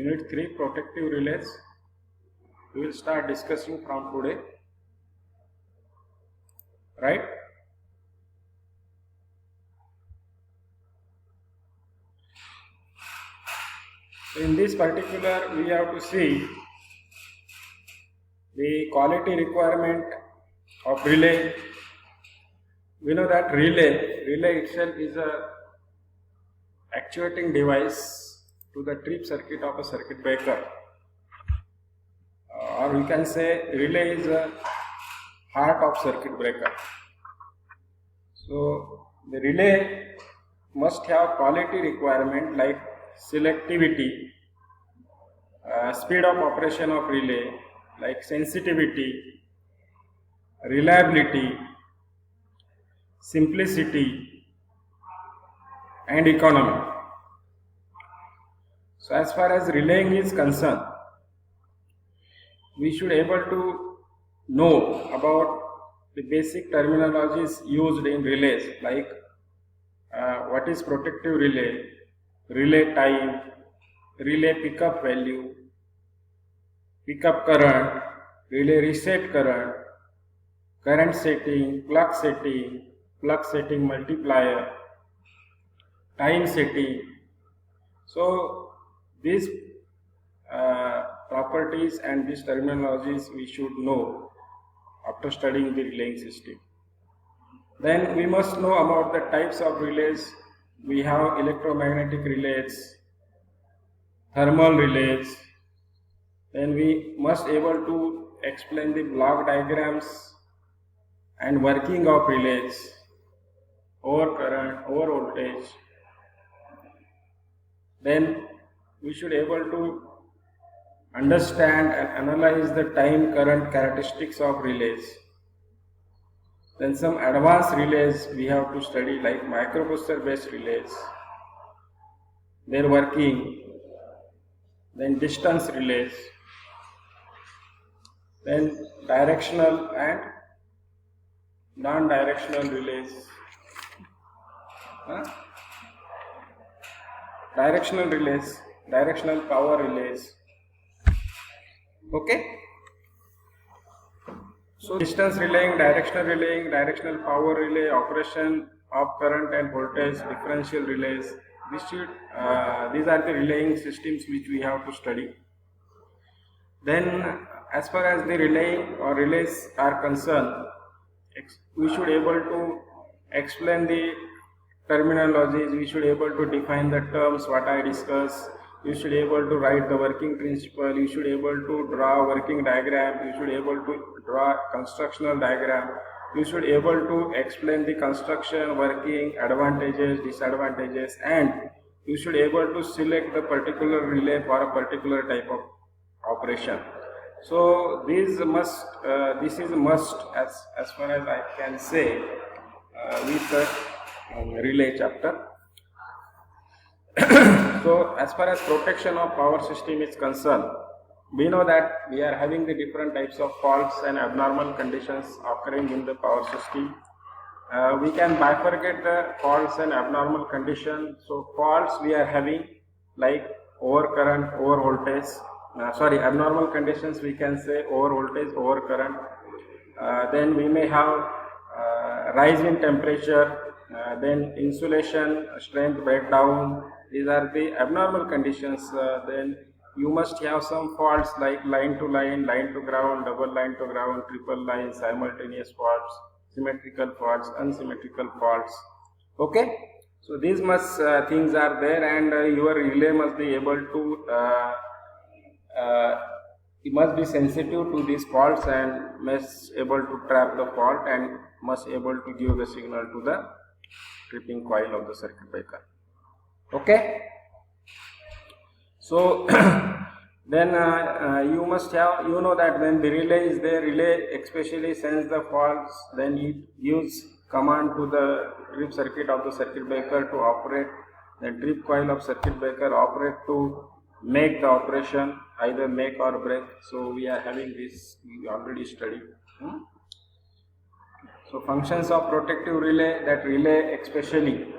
Unit 3 protective relays. We will start discussing from today, right? In this particular, we have to see the quality requirement of relay. We know that relay itself is a actuating device to the trip circuit of a circuit breaker, or we can say relay is a heart of circuit breaker. So the relay must have quality requirement like selectivity, speed of operation of relay, like sensitivity, reliability, simplicity, and economy. So as far as relaying is concerned, we should able to know about the basic terminologies used in relays, like what is protective relay, relay time, relay pickup value, pickup current, relay reset current, current setting, plug setting multiplier, time setting. So these properties and these terminologies we should know after studying the relaying system. Then we must know about the types of relays. We have electromagnetic relays, thermal relays. Then we must able to explain the block diagrams and working of relays, over current, over voltage. Then we should able to understand and analyze the time current characteristics of relays. Then some advanced relays we have to study, like microprocessor based relays, their working, then distance relays, then directional and non-directional relays. Directional relays, directional power relays. Okay? So distance relaying, directional power relay, operation of current and voltage, differential relays. These are the relaying systems which we have to study. Then as far as the relaying or relays are concerned, we should able to explain the terminologies, we should able to define the terms what I discussed, you should able to write the working principle, you should able to draw working diagram, you should able to draw constructional diagram, you should able to explain the construction, working, advantages, disadvantages, and you should able to select the particular relay for a particular type of operation. So this is a must as far as I can say with the relay chapter. So as far as protection of power system is concerned, we know that we are having the different types of faults and abnormal conditions occurring in the power system. We can bifurcate the faults and abnormal conditions. So faults we are having like over current, over voltage. Abnormal conditions we can say over voltage, over current. Then we may have rise in temperature, then insulation strength breakdown. These are the abnormal conditions. Then you must have some faults like line to line, line to ground, double line to ground, triple line, simultaneous faults, symmetrical faults, unsymmetrical faults. Okay, so these must things are there, and your relay must be able to it must be sensitive to these faults and must able to trap the fault and must able to give the signal to the tripping coil of the circuit breaker. Okay, so then you must have, you know that when the relay is there, relay especially sends the faults, then it gives command to the trip circuit of the circuit breaker to operate, the trip coil of circuit breaker operate to make the operation, either make or break. So we are having this, we already studied. So functions of protective relay, that relay especially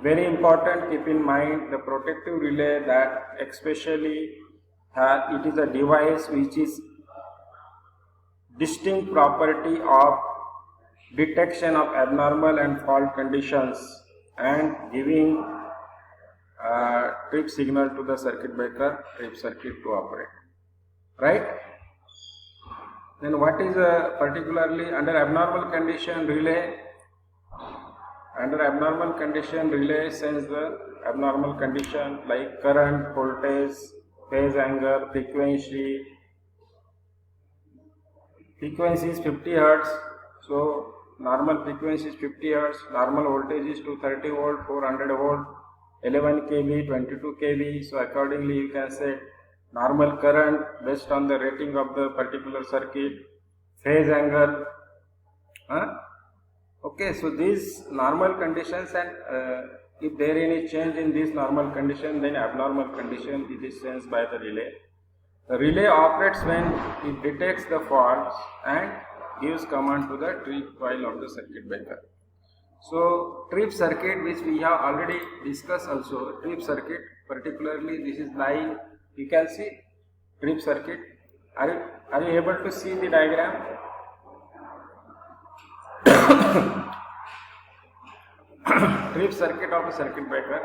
Very important, keep in mind the protective relay that especially it is a device which is distinct property of detection of abnormal and fault conditions and giving trip signal to the circuit breaker, trip circuit to operate. Right? Then what is particularly under abnormal condition relay? Under abnormal condition relay sends the abnormal condition like current, voltage, phase angle, frequency. Frequency is 50 Hz, so normal frequency is 50 Hz, normal voltage is 230 volt, 400 volt, 11 kV, 22 kV, so accordingly you can say normal current based on the rating of the particular circuit, phase angle. Okay, so these normal conditions, and if there is any change in this normal condition, then abnormal condition it is sensed by the relay. The relay operates when it detects the faults and gives command to the trip coil of the circuit breaker. So trip circuit, which we have already discussed also, trip circuit particularly this is line, you can see trip circuit. Are you able to see the diagram? Trip circuit of a circuit breaker,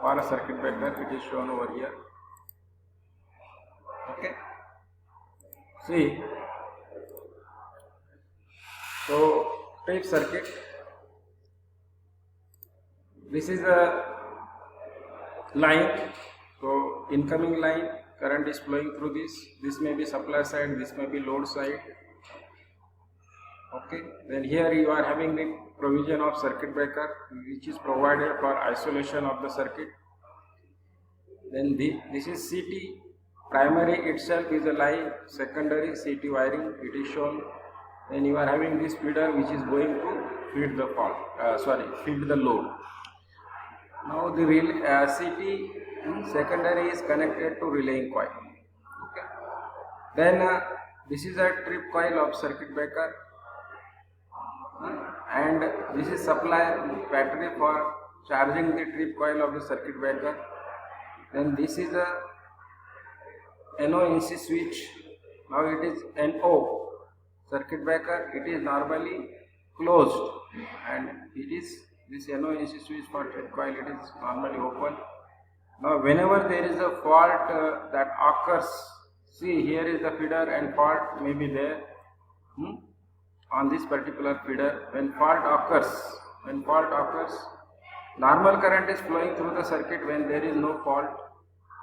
for a circuit breaker it is shown over here. Okay, see, so trip circuit, this is a line, so incoming line, current is flowing through this may be supply side, this may be load side. Okay, then here you are having the provision of circuit breaker which is provided for isolation of the circuit. Then this is CT, primary itself is a line, secondary CT wiring it is shown. Then you are having this feeder which is going to feed the feed the load. Now the CT secondary is connected to relaying coil. Okay, then this is a trip coil of circuit breaker, and this is supply battery for charging the trip coil of the circuit breaker. Then this is a NO-NC switch. Now it is NO circuit breaker, it is normally closed, and it is this NO-NC switch for trip coil, it is normally open. Now whenever there is a fault that occurs, see here is the feeder and fault may be there on this particular feeder. When fault occurs, normal current is flowing through the circuit when there is no fault.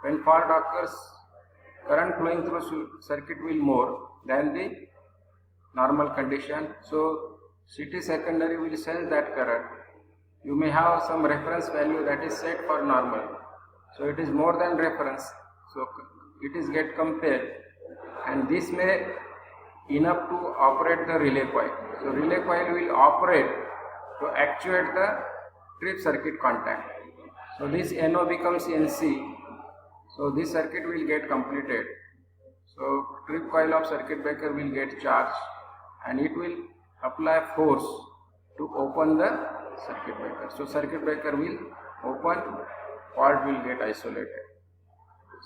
When fault occurs, current flowing through circuit will more than the normal condition. So CT secondary will sense that current. You may have some reference value that is set for normal, so it is more than reference, so it is get compared, and this may enough to operate the relay coil. So relay coil will operate to actuate the trip circuit contact. So this NO becomes NC, so this circuit will get completed. So trip coil of circuit breaker will get charged and it will apply force to open the circuit breaker. So circuit breaker will open, fault will get isolated.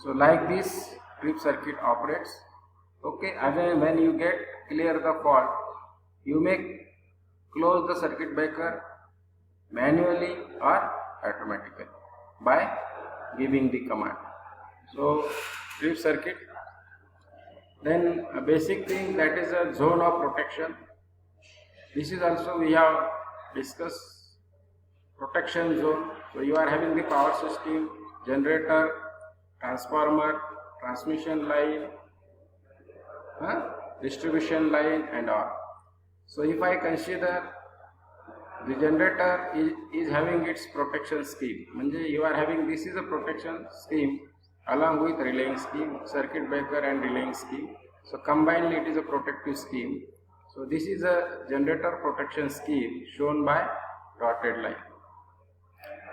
So like this trip circuit operates. Okay, again when you get clear the fault, you may close the circuit breaker manually or automatically by giving the command. So trip circuit. Then a basic thing, that is a zone of protection. This is also we have discussed protection zone. So you are having the power system, generator, transformer, transmission line, distribution line and all. So if I consider the generator is having its protection scheme, you are having, this is a protection scheme along with relaying scheme, circuit breaker and relaying scheme. So combined it is a protective scheme. So this is a generator protection scheme shown by dotted line.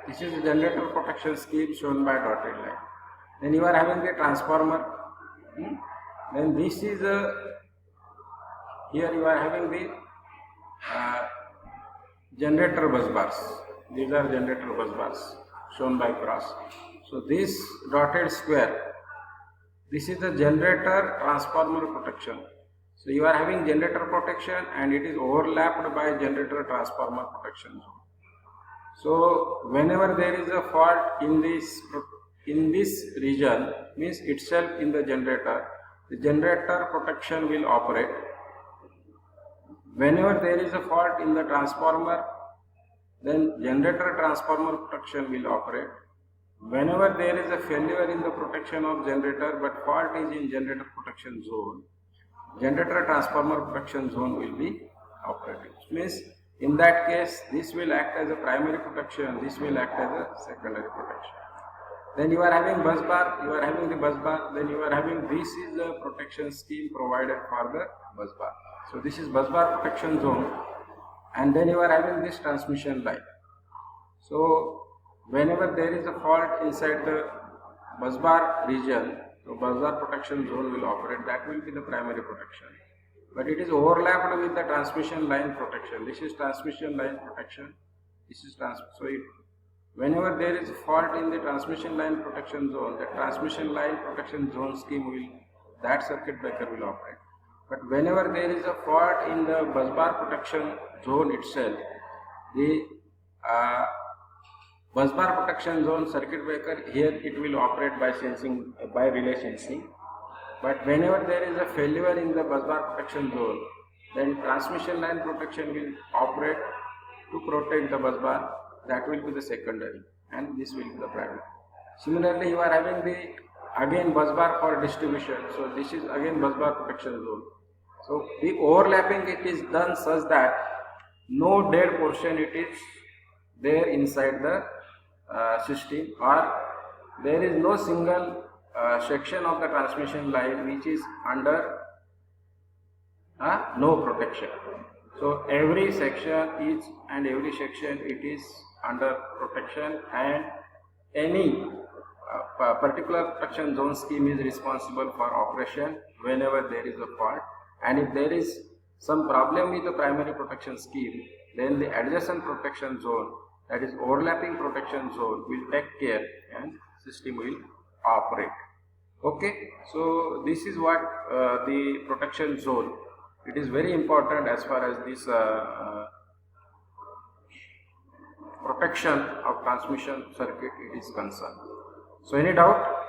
This is a generator protection scheme shown by dotted line. Then you are having the transformer. Then this is here you are having the generator bus bars. these are generator bus bars shown by cross. So this dotted square, this is the generator transformer protection. So you are having generator protection and it is overlapped by generator transformer protection zone. So whenever there is a fault in this region, means itself in the generator protection will operate. Whenever there is a fault in the transformer, then generator transformer protection will operate. Whenever there is a failure in the protection of generator but fault is in generator protection zone, generator transformer protection zone will be operating. Means in that case, this will act as a primary protection, this will act as a secondary protection. Then you are having bus bar, you are having the bus bar, then you are having, this is the protection scheme provided for the bus bar. So this is bus bar protection zone, and then you are having this transmission line. So whenever there is a fault inside the bus bar region, so bus bar protection zone will operate, that will be the primary protection. But it is overlapped with the transmission line protection. This is transmission line protection. This is whenever there is a fault in the transmission line protection zone, the transmission line protection zone scheme that circuit breaker will operate. But whenever there is a fault in the bus bar protection zone itself, the bus bar protection zone circuit breaker, here it will operate by sensing, by relay sensing. But whenever there is a failure in the bus bar protection zone, then transmission line protection will operate to protect the bus bar. That will be the secondary, and this will be the primary. Similarly, you are having the again bus bar for distribution. So this is again bus bar protection zone. So the overlapping, it is done such that no dead portion it is there inside the system, or there is no single section of the transmission line which is under no protection. So every section, each and every section, it is under protection, and any particular protection zone scheme is responsible for operation whenever there is a fault. And if there is some problem with the primary protection scheme, then the adjacent protection zone, that is overlapping protection zone, will take care and system will operate. Okay, so this is what the protection zone, it is very important as far as this protection of transmission circuit it is concerned. So any doubt?